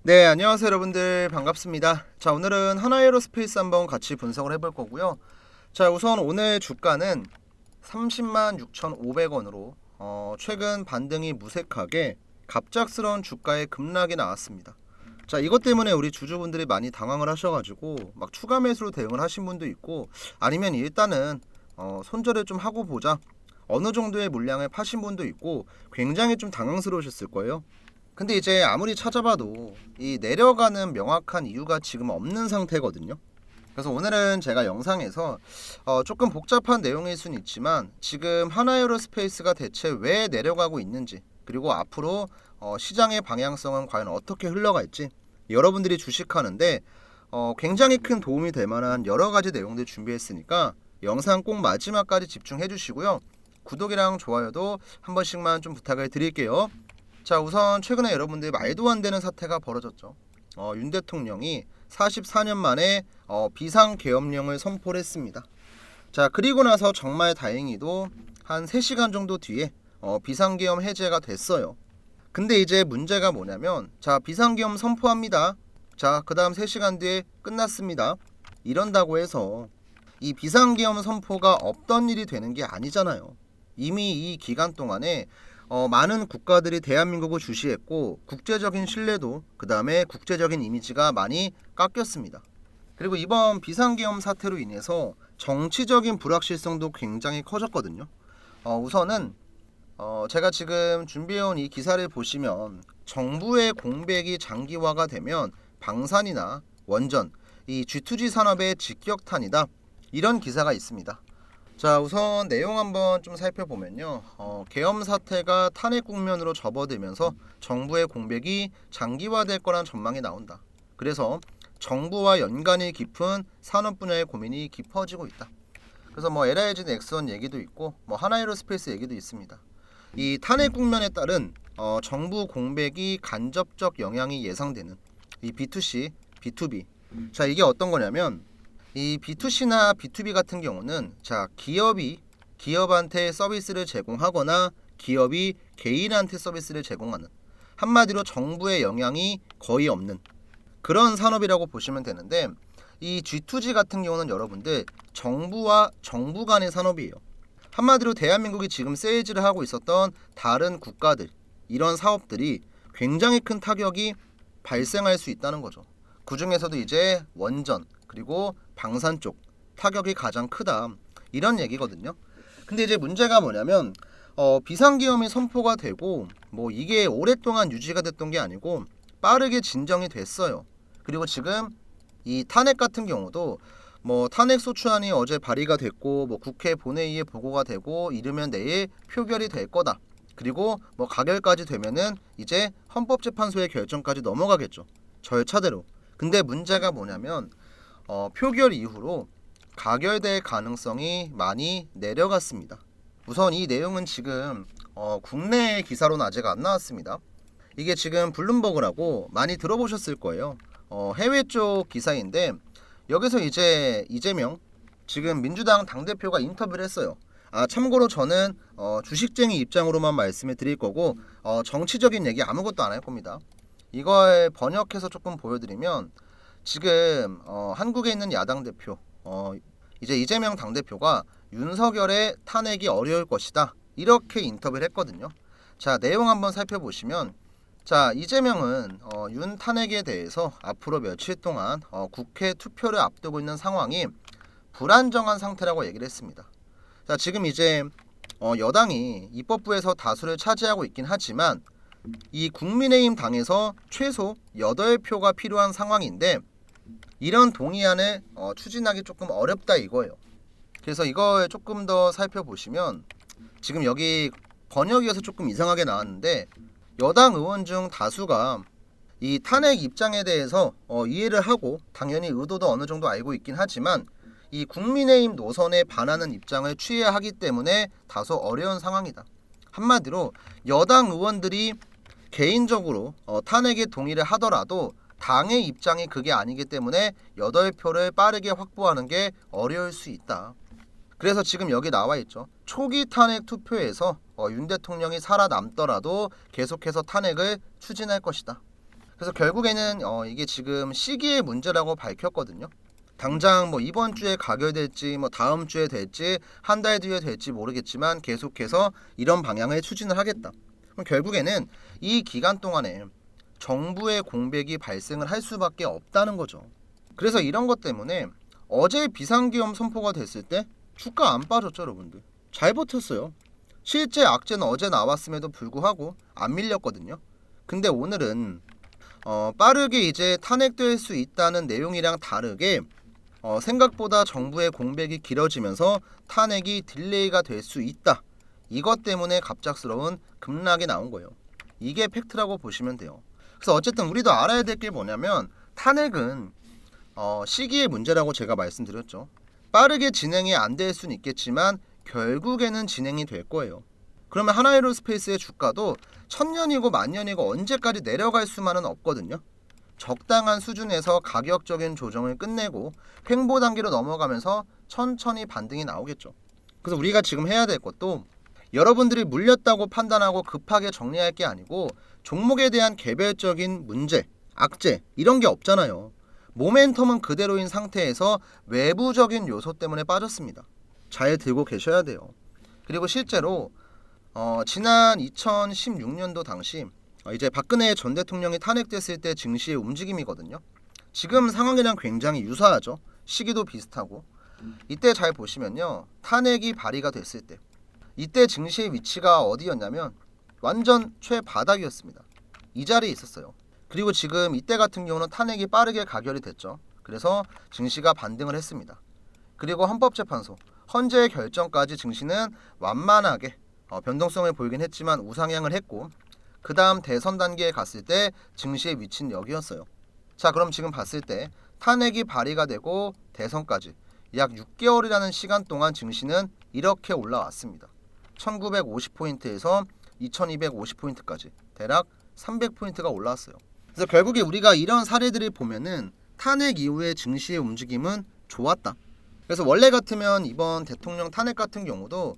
네, 안녕하세요 여러분들, 반갑습니다. 자, 오늘은 하나에어로스페이스 한번 같이 분석을 해볼 거고요. 자, 우선 오늘 주가는 30만 6,500원으로 최근 반등이 무색하게 갑작스러운 주가의 급락이 나왔습니다. 자, 이것 때문에 우리 주주분들이 많이 당황을 하셔가지고 막 추가 매수로 대응을 하신 분도 있고, 아니면 일단은 손절을 좀 하고 보자, 어느 정도의 물량을 파신 분도 있고, 굉장히 좀 당황스러우셨을 거예요. 근데 이제 아무리 찾아봐도 이 내려가는 명확한 이유가 지금 없는 상태거든요. 그래서 오늘은 제가 영상에서 조금 복잡한 내용일 수는 있지만, 지금 하나에어로스페이스가 대체 왜 내려가고 있는지, 그리고 앞으로 시장의 방향성은 과연 어떻게 흘러갈지, 여러분들이 주식하는데 굉장히 큰 도움이 될 만한 여러 가지 내용들 준비했으니까 영상 꼭 마지막까지 집중해 주시고요. 구독이랑 좋아요도 한 번씩만 좀 부탁을 드릴게요. 자, 우선 최근에 여러분들 말도 안 되는 사태가 벌어졌죠. 윤 대통령이 44년 만에 비상계엄령을 선포를 했습니다. 자, 그리고 나서 정말 다행히도 한 3시간 정도 뒤에 비상계엄 해제가 됐어요. 근데 이제 문제가 뭐냐면, 자, 비상계엄 선포합니다. 자, 그 다음 3시간 뒤에 끝났습니다. 이런다고 해서 이 비상계엄 선포가 없던 일이 되는 게 아니잖아요. 이미 이 기간 동안에 많은 국가들이 대한민국을 주시했고, 국제적인 신뢰도, 그 다음에 국제적인 이미지가 많이 깎였습니다. 그리고 이번 비상계엄 사태로 인해서 정치적인 불확실성도 굉장히 커졌거든요. 우선은 제가 지금 준비해온 이 기사를 보시면, 정부의 공백이 장기화가 되면 방산이나 원전, 이 G2G 산업의 직격탄이다, 이런 기사가 있습니다. 자, 우선 내용 한번 좀 살펴보면요. 계엄 사태가 탄핵 국면으로 접어들면서 정부의 공백이 장기화될 거란 전망이 나온다. 그래서 정부와 연관이 깊은 산업 분야의 고민이 깊어지고 있다. 그래서 LIG 넥스원 얘기도 있고, 하나에어로스페이스 얘기도 있습니다. 이 탄핵 국면에 따른 정부 공백이 간접적 영향이 예상되는 이 B2C, B2B. 자, 이게 어떤 거냐면, 이 B2C나 B2B 같은 경우는, 자, 기업이 기업한테 서비스를 제공하거나 기업이 개인한테 서비스를 제공하는, 한마디로 정부의 영향이 거의 없는 그런 산업이라고 보시면 되는데, 이 G2G 같은 경우는 여러분들 정부와 정부 간의 산업이에요. 한마디로 대한민국이 지금 세일즈를 하고 있었던 다른 국가들, 이런 사업들이 굉장히 큰 타격이 발생할 수 있다는 거죠. 그 중에서도 이제 원전, 그리고 방산 쪽 타격이 가장 크다, 이런 얘기거든요. 근데 이제 문제가 뭐냐면, 비상계엄이 선포가 되고 이게 오랫동안 유지가 됐던 게 아니고 빠르게 진정이 됐어요. 그리고 지금 이 탄핵 같은 경우도 탄핵 소추안이 어제 발의가 됐고, 국회 본회의에 보고가 되고, 이르면 내일 표결이 될 거다. 그리고 가결까지 되면은 이제 헌법재판소의 결정까지 넘어가겠죠, 절차대로. 근데 문제가 뭐냐면, 표결 이후로 가결될 가능성이 많이 내려갔습니다. 우선 이 내용은 지금 국내 기사로는 아직 안 나왔습니다. 이게 지금 블룸버그라고 많이 들어보셨을 거예요. 해외 쪽 기사인데, 여기서 이제 이재명 지금 민주당 당대표가 인터뷰를 했어요. 참고로 저는 주식쟁이 입장으로만 말씀을 드릴 거고, 정치적인 얘기 아무것도 안 할 겁니다. 이걸 번역해서 조금 보여드리면, 지금 한국에 있는 야당 대표, 이제 이재명 당대표가 윤석열의 탄핵이 어려울 것이다, 이렇게 인터뷰를 했거든요. 자, 내용 한번 살펴보시면, 자, 이재명은 윤 탄핵에 대해서 앞으로 며칠 동안 국회 투표를 앞두고 있는 상황이 불안정한 상태라고 얘기를 했습니다. 자, 지금 이제 여당이 입법부에서 다수를 차지하고 있긴 하지만, 이 국민의힘 당에서 최소 8표가 필요한 상황인데, 이런 동의안을 추진하기 조금 어렵다 이거예요. 그래서 이걸 조금 더 살펴보시면, 지금 여기 번역이어서 조금 이상하게 나왔는데, 여당 의원 중 다수가 이 탄핵 입장에 대해서 이해를 하고 당연히 의도도 어느 정도 알고 있긴 하지만, 이 국민의힘 노선에 반하는 입장을 취해야 하기 때문에 다소 어려운 상황이다. 한마디로 여당 의원들이 개인적으로 탄핵에 동의를 하더라도 당의 입장이 그게 아니기 때문에 8표를 빠르게 확보하는 게 어려울 수 있다. 그래서 지금 여기 나와 있죠. 초기 탄핵 투표에서 윤 대통령이 살아남더라도 계속해서 탄핵을 추진할 것이다. 그래서 결국에는 이게 지금 시기의 문제라고 밝혔거든요. 당장 뭐 이번 주에 가결될지 뭐 다음 주에 될지 한 달 뒤에 될지 모르겠지만 계속해서 이런 방향을 추진을 하겠다. 그럼 결국에는 이 기간 동안에 정부의 공백이 발생을 할 수밖에 없다는 거죠. 그래서 이런 것 때문에 어제 비상계엄 선포가 됐을 때 주가 안 빠졌죠, 여러분들. 잘 버텼어요. 실제 악재는 어제 나왔음에도 불구하고 안 밀렸거든요. 근데 오늘은 빠르게 이제 탄핵될 수 있다는 내용이랑 다르게 생각보다 정부의 공백이 길어지면서 탄핵이 딜레이가 될 수 있다. 이것 때문에 갑작스러운 급락이 나온 거예요. 이게 팩트라고 보시면 돼요. 그래서 어쨌든 우리도 알아야 될 게 뭐냐면 탄핵은 시기의 문제라고 제가 말씀드렸죠. 빠르게 진행이 안 될 수는 있겠지만 결국에는 진행이 될 거예요. 그러면 하나에로스페이스의 주가도 1000년이고 만년이고 언제까지 내려갈 수만은 없거든요. 적당한 수준에서 가격적인 조정을 끝내고 횡보 단계로 넘어가면서 천천히 반등이 나오겠죠. 그래서 우리가 지금 해야 될 것도 여러분들이 물렸다고 판단하고 급하게 정리할 게 아니고 종목에 대한 개별적인 문제, 악재 이런 게 없잖아요. 모멘텀은 그대로인 상태에서 외부적인 요소 때문에 빠졌습니다. 잘 들고 계셔야 돼요. 그리고 실제로 지난 2016년도 당시 이제 박근혜 전 대통령이 탄핵됐을 때 증시의 움직임이거든요. 지금 상황이랑 굉장히 유사하죠. 시기도 비슷하고. 이때 잘 보시면요. 탄핵이 발의가 됐을 때 이때 증시의 위치가 어디였냐면 완전 최바닥이었습니다. 이 자리에 있었어요. 그리고 지금 이때 같은 경우는 탄핵이 빠르게 가결이 됐죠. 그래서 증시가 반등을 했습니다. 그리고 헌법재판소 헌재의 결정까지 증시는 완만하게 변동성을 보이긴 했지만 우상향을 했고 그 다음 대선 단계에 갔을 때 증시의 위치는 여기였어요. 자, 그럼 지금 봤을 때 탄핵이 발의가 되고 대선까지 약 6개월이라는 시간 동안 증시는 이렇게 올라왔습니다. 1950포인트에서 2250포인트까지 대략 300포인트가 올라왔어요. 그래서 결국에 우리가 이런 사례들을 보면은 탄핵 이후의 증시의 움직임은 좋았다. 그래서 원래 같으면 이번 대통령 탄핵 같은 경우도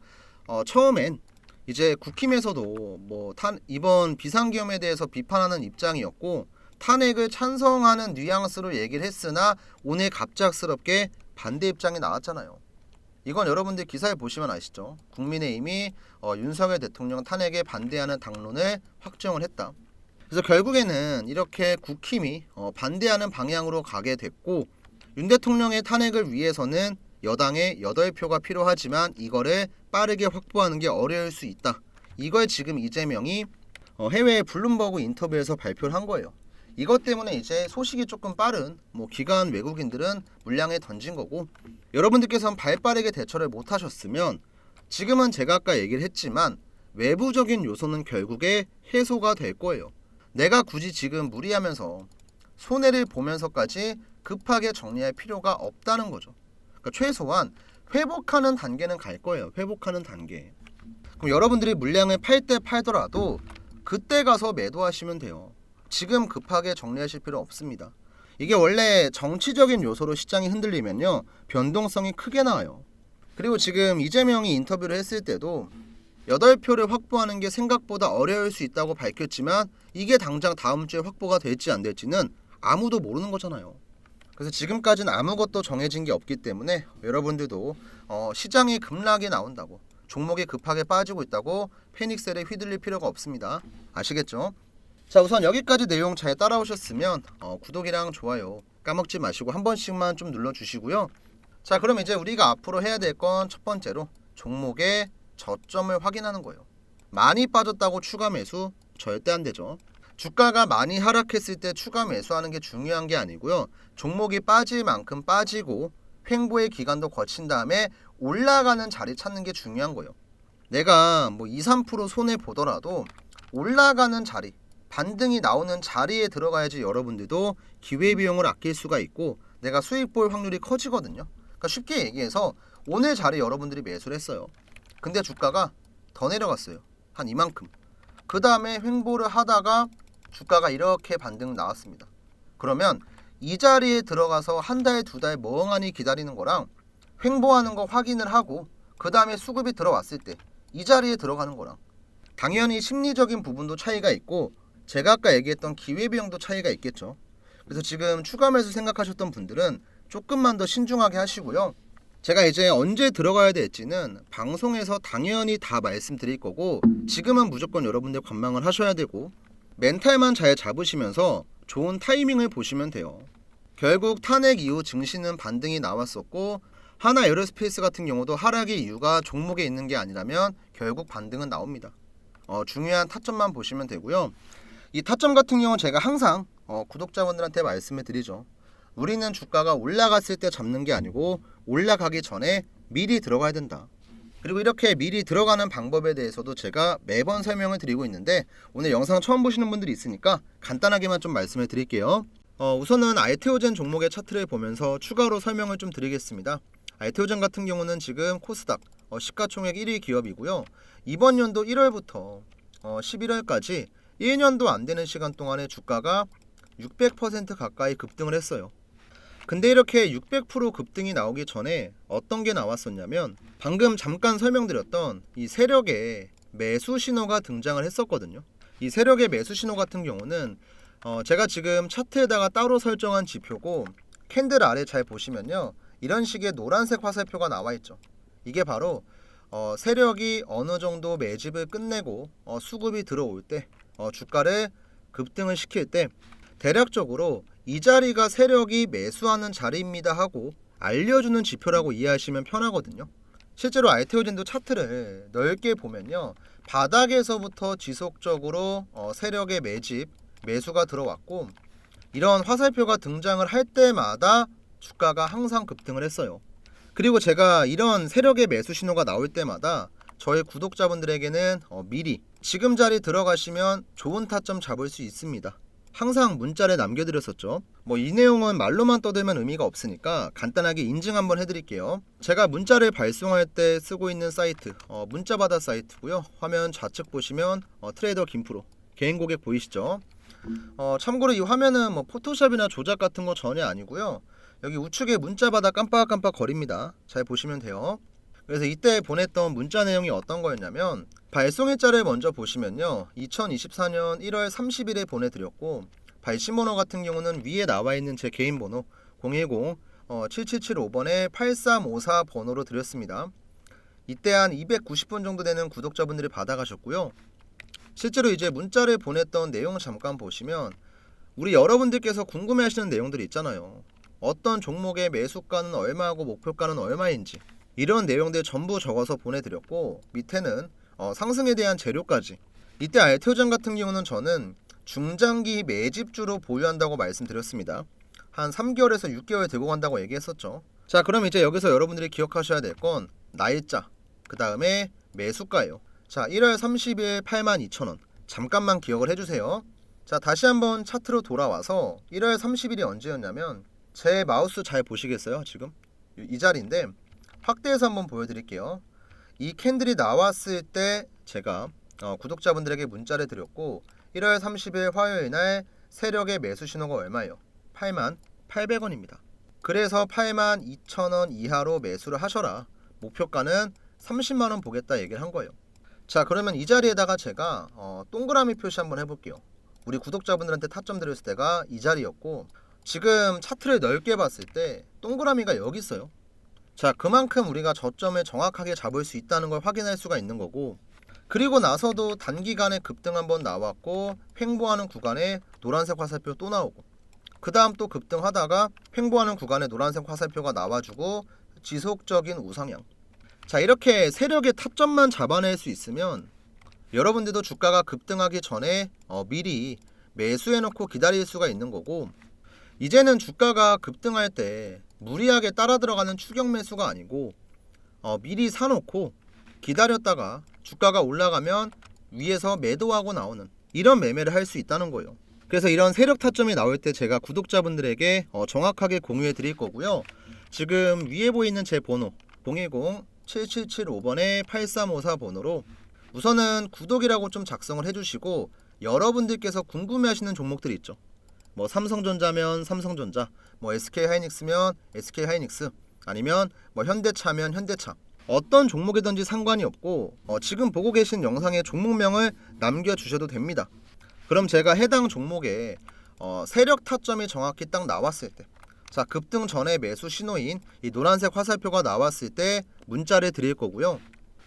처음엔 이제 국힘에서도 이번 비상계엄에 대해서 비판하는 입장이었고 탄핵을 찬성하는 뉘앙스로 얘기를 했으나 오늘 갑작스럽게 반대 입장이 나왔잖아요. 이건 여러분들 기사에 보시면 아시죠? 국민의힘이 윤석열 대통령 탄핵에 반대하는 당론을 확정을 했다. 그래서 결국에는 이렇게 국힘이 반대하는 방향으로 가게 됐고 윤 대통령의 탄핵을 위해서는 여당의 8표가 필요하지만 이거를 빠르게 확보하는 게 어려울 수 있다. 이걸 지금 이재명이 해외 블룸버그 인터뷰에서 발표를 한 거예요. 이것 때문에 이제 소식이 조금 빠른 기관 외국인들은 물량에 던진 거고 여러분들께서는 발빠르게 대처를 못 하셨으면 지금은 제가 아까 얘기를 했지만 외부적인 요소는 결국에 해소가 될 거예요. 내가 굳이 지금 무리하면서 손해를 보면서까지 급하게 정리할 필요가 없다는 거죠. 그러니까 최소한 회복하는 단계는 갈 거예요. 회복하는 단계. 그럼 여러분들이 물량을 팔 때 팔더라도 그때 가서 매도하시면 돼요. 지금 급하게 정리하실 필요 없습니다. 이게 원래 정치적인 요소로 시장이 흔들리면요 변동성이 크게 나와요. 그리고 지금 이재명이 인터뷰를 했을 때도 8표를 확보하는 게 생각보다 어려울 수 있다고 밝혔지만 이게 당장 다음 주에 확보가 될지 안 될지는 아무도 모르는 거잖아요. 그래서 지금까지는 아무것도 정해진 게 없기 때문에 여러분들도 시장이 급락이 나온다고 종목이 급하게 빠지고 있다고 패닉셀에 휘둘릴 필요가 없습니다. 아시겠죠? 자, 우선 여기까지 내용 잘 따라오셨으면 구독이랑 좋아요 까먹지 마시고 한 번씩만 좀 눌러주시고요. 자, 그럼 이제 우리가 앞으로 해야 될 건 첫 번째로 종목의 저점을 확인하는 거예요. 많이 빠졌다고 추가 매수 절대 안 되죠. 주가가 많이 하락했을 때 추가 매수하는 게 중요한 게 아니고요. 종목이 빠질 만큼 빠지고 횡보의 기간도 거친 다음에 올라가는 자리 찾는 게 중요한 거예요. 내가 2, 3% 손해 보더라도 올라가는 자리, 반등이 나오는 자리에 들어가야지 여러분들도 기회비용을 아낄 수가 있고 내가 수익 볼 확률이 커지거든요. 그러니까 쉽게 얘기해서 오늘 자리 여러분들이 매수를 했어요. 근데 주가가 더 내려갔어요. 한 이만큼. 그 다음에 횡보를 하다가 주가가 이렇게 반등 나왔습니다. 그러면 이 자리에 들어가서 한 달, 두 달 멍하니 기다리는 거랑 횡보하는 거 확인을 하고 그 다음에 수급이 들어왔을 때 이 자리에 들어가는 거랑 당연히 심리적인 부분도 차이가 있고 제가 아까 얘기했던 기회비용도 차이가 있겠죠. 그래서 지금 추가 매수 생각하셨던 분들은 조금만 더 신중하게 하시고요. 제가 이제 언제 들어가야 될지는 방송에서 당연히 다 말씀드릴 거고, 지금은 무조건 여러분들 관망을 하셔야 되고 멘탈만 잘 잡으시면서 좋은 타이밍을 보시면 돼요. 결국 탄핵 이후 증시는 반등이 나왔었고, 하나에어로스페이스 같은 경우도 하락의 이유가 종목에 있는 게 아니라면 결국 반등은 나옵니다. 중요한 타점만 보시면 되고요. 이 타점 같은 경우는 제가 항상 구독자분들한테 말씀을 드리죠. 우리는 주가가 올라갔을 때 잡는 게 아니고 올라가기 전에 미리 들어가야 된다. 그리고 이렇게 미리 들어가는 방법에 대해서도 제가 매번 설명을 드리고 있는데, 오늘 영상 처음 보시는 분들이 있으니까 간단하게만 좀 말씀을 드릴게요. 우선은 알테오젠 종목의 차트를 보면서 추가로 설명을 좀 드리겠습니다. 알테오젠 같은 경우는 지금 코스닥 시가총액 1위 기업이고요. 이번 연도 1월부터 11월까지 1년도 안 되는 시간 동안에 주가가 600% 가까이 급등을 했어요. 근데 이렇게 600% 급등이 나오기 전에 어떤 게 나왔었냐면, 방금 잠깐 설명드렸던 이 세력의 매수 신호가 등장을 했었거든요. 이 세력의 매수 신호 같은 경우는 제가 지금 차트에다가 따로 설정한 지표고, 캔들 아래 잘 보시면요, 이런 식의 노란색 화살표가 나와 있죠. 이게 바로 세력이 어느 정도 매집을 끝내고 수급이 들어올 때, 주가를 급등을 시킬 때 대략적으로 이 자리가 세력이 매수하는 자리입니다 하고 알려주는 지표라고 이해하시면 편하거든요. 실제로 알테오젠도 차트를 넓게 보면요, 바닥에서부터 지속적으로 세력의 매수가 들어왔고, 이런 화살표가 등장을 할 때마다 주가가 항상 급등을 했어요. 그리고 제가 이런 세력의 매수 신호가 나올 때마다 저희 구독자분들에게는 미리 지금 자리 들어가시면 좋은 타점 잡을 수 있습니다, 항상 문자를 남겨드렸었죠. 이 내용은 말로만 떠들면 의미가 없으니까 간단하게 인증 한번 해드릴게요. 제가 문자를 발송할 때 쓰고 있는 사이트, 문자받아 사이트고요. 화면 좌측 보시면 트레이더 김프로 개인 고객 보이시죠? 참고로 이 화면은 포토샵이나 조작 같은 거 전혀 아니고요. 여기 우측에 문자받아 깜빡깜빡 거립니다. 잘 보시면 돼요. 그래서 이때 보냈던 문자 내용이 어떤 거였냐면, 발송일자를 먼저 보시면요, 2024년 1월 30일에 보내드렸고, 발신번호 같은 경우는 위에 나와 있는 제 개인 번호 010-7775번에 8354 번호로 드렸습니다. 이때 한 290분 정도 되는 구독자분들이 받아가셨고요. 실제로 이제 문자를 보냈던 내용을 잠깐 보시면 우리 여러분들께서 궁금해하시는 내용들이 있잖아요. 어떤 종목의 매수가는 얼마고 목표가는 얼마인지, 이런 내용들 전부 적어서 보내드렸고, 밑에는 상승에 대한 재료까지. 이때 알테오젠 같은 경우는 저는 중장기 매집주로 보유한다고 말씀드렸습니다. 한 3개월에서 6개월 들고 간다고 얘기했었죠. 자, 그럼 이제 여기서 여러분들이 기억하셔야 될 건 날짜, 그 다음에 매수가예요. 자, 1월 30일 82,000원. 잠깐만 기억을 해주세요. 자, 다시 한번 차트로 돌아와서 1월 30일이 언제였냐면, 제 마우스 잘 보시겠어요? 지금 이 자리인데 확대해서 한번 보여드릴게요. 이 캔들이 나왔을 때 제가 구독자분들에게 문자를 드렸고, 1월 30일 화요일 날 세력의 매수 신호가 얼마예요? 88,800원입니다. 그래서 82,000원 이하로 매수를 하셔라. 목표가는 30만원 보겠다 얘기를 한 거예요. 자, 그러면 이 자리에다가 제가 동그라미 표시 한번 해볼게요. 우리 구독자분들한테 타점 드렸을 때가 이 자리였고, 지금 차트를 넓게 봤을 때 동그라미가 여기 있어요. 자, 그만큼 우리가 저점을 정확하게 잡을 수 있다는 걸 확인할 수가 있는 거고, 그리고 나서도 단기간에 급등 한번 나왔고, 횡보하는 구간에 노란색 화살표 또 나오고, 그 다음 또 급등하다가 횡보하는 구간에 노란색 화살표가 나와주고, 지속적인 우상향. 자, 이렇게 세력의 타점만 잡아낼 수 있으면 여러분들도 주가가 급등하기 전에 미리 매수해놓고 기다릴 수가 있는 거고, 이제는 주가가 급등할 때 무리하게 따라 들어가는 추격 매수가 아니고 미리 사놓고 기다렸다가 주가가 올라가면 위에서 매도하고 나오는 이런 매매를 할 수 있다는 거예요. 그래서 이런 세력 타점이 나올 때 제가 구독자분들에게 정확하게 공유해 드릴 거고요. 지금 위에 보이는 제 번호 010-7775번에 8354 번호로 우선은 구독이라고 좀 작성을 해주시고, 여러분들께서 궁금해하시는 종목들이 있죠. 삼성전자면 삼성전자, SK하이닉스면 SK하이닉스, 아니면 현대차면 현대차, 어떤 종목이든지 상관이 없고 지금 보고 계신 영상에 종목명을 남겨주셔도 됩니다. 그럼 제가 해당 종목에 세력 타점이 정확히 딱 나왔을 때, 자 급등 전에 매수 신호인 이 노란색 화살표가 나왔을 때 문자를 드릴 거고요.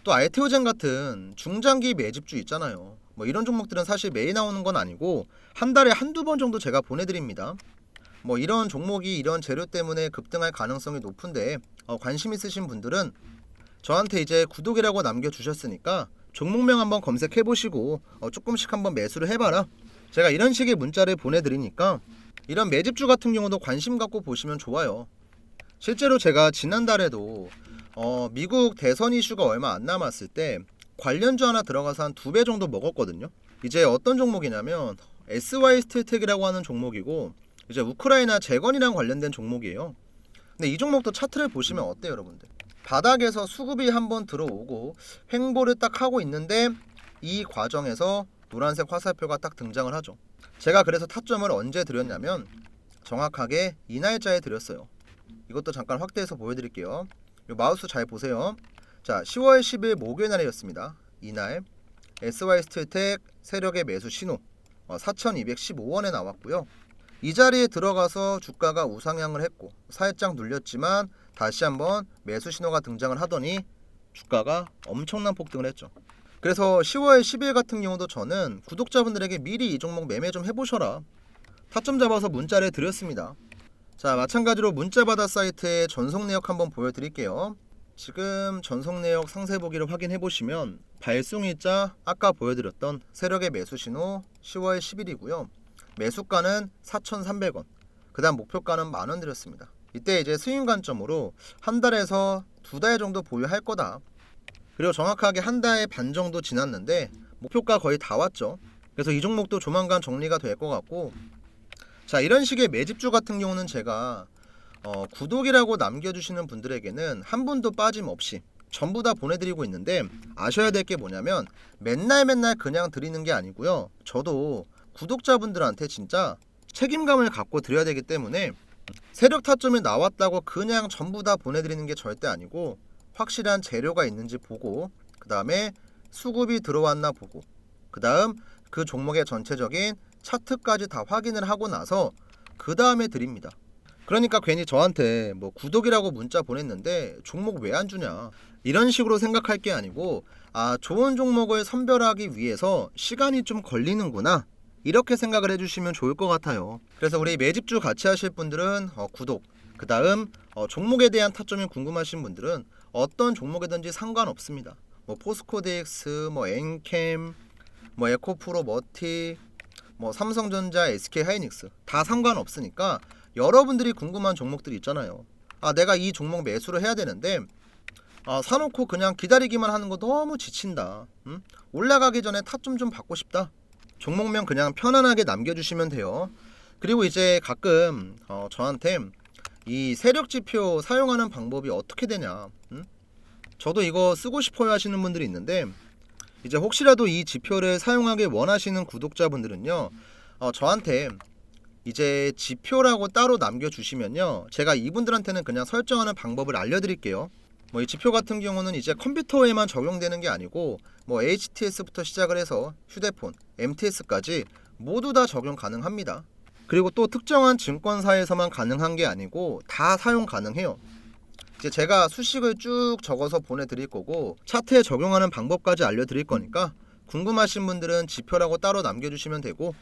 또 알테오젠 같은 중장기 매집주 있잖아요. 뭐 이런 종목들은 사실 매일 나오는 건 아니고 한 달에 한두 번 정도 제가 보내드립니다. 뭐 이런 종목이 이런 재료 때문에 급등할 가능성이 높은데 관심 있으신 분들은 저한테 이제 구독이라고 남겨주셨으니까 종목명 한번 검색해보시고 조금씩 한번 매수를 해봐라. 제가 이런 식의 문자를 보내드리니까 이런 매집주 같은 경우도 관심 갖고 보시면 좋아요. 실제로 제가 지난달에도 미국 대선 이슈가 얼마 안 남았을 때 관련주 하나 들어가서 한 2배 정도 먹었거든요. 이제 어떤 종목이냐면 SY 스틸텍이라고 하는 종목이고 이제 우크라이나 재건이랑 관련된 종목이에요. 근데 이 종목도 차트를 보시면 어때요, 여러분들? 바닥에서 수급이 한번 들어오고 횡보를 딱 하고 있는데 이 과정에서 노란색 화살표가 딱 등장을 하죠. 제가 그래서 타점을 언제 드렸냐면 정확하게 이 날짜에 드렸어요. 이것도 잠깐 확대해서 보여드릴게요. 요 마우스 잘 보세요. 자, 10월 10일 목요일 날이었습니다. 이날 SY 스틸텍 세력의 매수 신호 4,215원에 나왔고요. 이 자리에 들어가서 주가가 우상향을 했고 살짝 눌렸지만 다시 한번 매수 신호가 등장을 하더니 주가가 엄청난 폭등을 했죠. 그래서 10월 10일 같은 경우도 저는 구독자분들에게 미리 이 종목 매매 좀 해보셔라, 타점 잡아서 문자를 드렸습니다. 자, 마찬가지로 문자바다 사이트의 전송 내역 한번 보여드릴게요. 지금 전송 내역 상세 보기를 확인해 보시면 발송일자 아까 보여드렸던 세력의 매수 신호 10월 10일이고요. 매수가는 4,300원, 그 다음 목표가는 만원 드렸습니다. 이때 이제 수익 관점으로 한 달에서 2달 정도 보유할 거다. 그리고 정확하게 한 달 반 정도 지났는데 목표가 거의 다 왔죠. 그래서 이 종목도 조만간 정리가 될 것 같고, 자 이런 식의 매집주 같은 경우는 제가 구독이라고 남겨주시는 분들에게는 한 분도 빠짐없이 전부 다 보내드리고 있는데 아셔야 될 게 뭐냐면 맨날 그냥 드리는 게 아니고요. 저도 구독자분들한테 진짜 책임감을 갖고 드려야 되기 때문에 세력 타점이 나왔다고 그냥 전부 다 보내드리는 게 절대 아니고 확실한 재료가 있는지 보고, 그 다음에 수급이 들어왔나 보고, 그 다음 그 종목의 전체적인 차트까지 다 확인을 하고 나서 그 다음에 드립니다. 그러니까 괜히 저한테 뭐 구독이라고 문자 보냈는데 종목 왜 안 주냐 이런 식으로 생각할 게 아니고, 아 좋은 종목을 선별하기 위해서 시간이 좀 걸리는구나 이렇게 생각을 해주시면 좋을 것 같아요. 그래서 우리 매집주 같이 하실 분들은 구독, 그 다음 종목에 대한 타점이 궁금하신 분들은 어떤 종목이든지 상관없습니다. 뭐 포스코DX, 뭐 엔캠, 뭐 에코프로 머티, 뭐 삼성전자, SK하이닉스 다 상관없으니까 여러분들이 궁금한 종목들이 있잖아요. 아 내가 이 종목 매수를 해야 되는데 사놓고 그냥 기다리기만 하는 거 너무 지친다. 올라가기 전에 타점 좀 받고 싶다. 종목명 그냥 편안하게 남겨주시면 돼요. 그리고 이제 가끔 저한테 이 세력지표 사용하는 방법이 어떻게 되냐, 저도 이거 쓰고 싶어요 하시는 분들이 있는데 이제 혹시라도 이 지표를 사용하길 원하시는 구독자분들은요, 저한테 이제 지표라고 따로 남겨주시면요 제가 이분들한테는 그냥 설정하는 방법을 알려드릴게요. 뭐 이 지표 같은 경우는 이제 컴퓨터에만 적용되는 게 아니고 뭐 HTS부터 시작을 해서 휴대폰, MTS까지 모두 다 적용 가능합니다. 그리고 또 특정한 증권사에서만 가능한 게 아니고 다 사용 가능해요. 이제 제가 수식을 쭉 적어서 보내드릴 거고 차트에 적용하는 방법까지 알려드릴 거니까 궁금하신 분들은 지표라고 따로 남겨주시면 되고,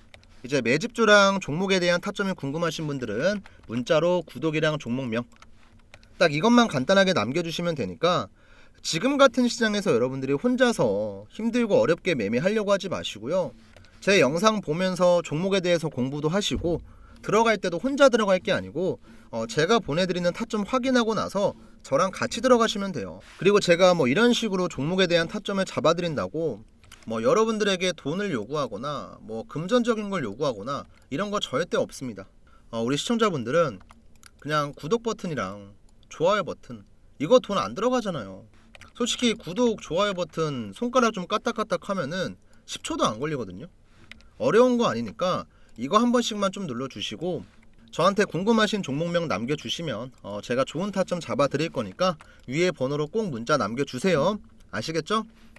이제 매집주랑 종목에 대한 타점이 궁금하신 분들은 문자로 구독이랑 종목명 딱 이것만 간단하게 남겨주시면 되니까 지금 같은 시장에서 여러분들이 혼자서 힘들고 어렵게 매매하려고 하지 마시고요. 제 영상 보면서 종목에 대해서 공부도 하시고 들어갈 때도 혼자 들어갈 게 아니고 제가 보내드리는 타점 확인하고 나서 저랑 같이 들어가시면 돼요. 그리고 제가 뭐 이런 식으로 종목에 대한 타점을 잡아드린다고 뭐 여러분들에게 돈을 요구하거나 뭐 금전적인 걸 요구하거나 이런 거 절대 없습니다. 우리 시청자분들은 그냥 구독 버튼이랑 좋아요 버튼 이거 돈 안 들어가잖아요. 솔직히 구독, 좋아요 버튼 손가락 좀 까딱까딱 하면은 10초도 안 걸리거든요. 어려운 거 아니니까 이거 한 번씩만 좀 눌러주시고 저한테 궁금하신 종목명 남겨주시면 제가 좋은 타점 잡아 드릴 거니까 위에 번호로 꼭 문자 남겨주세요. 아시겠죠?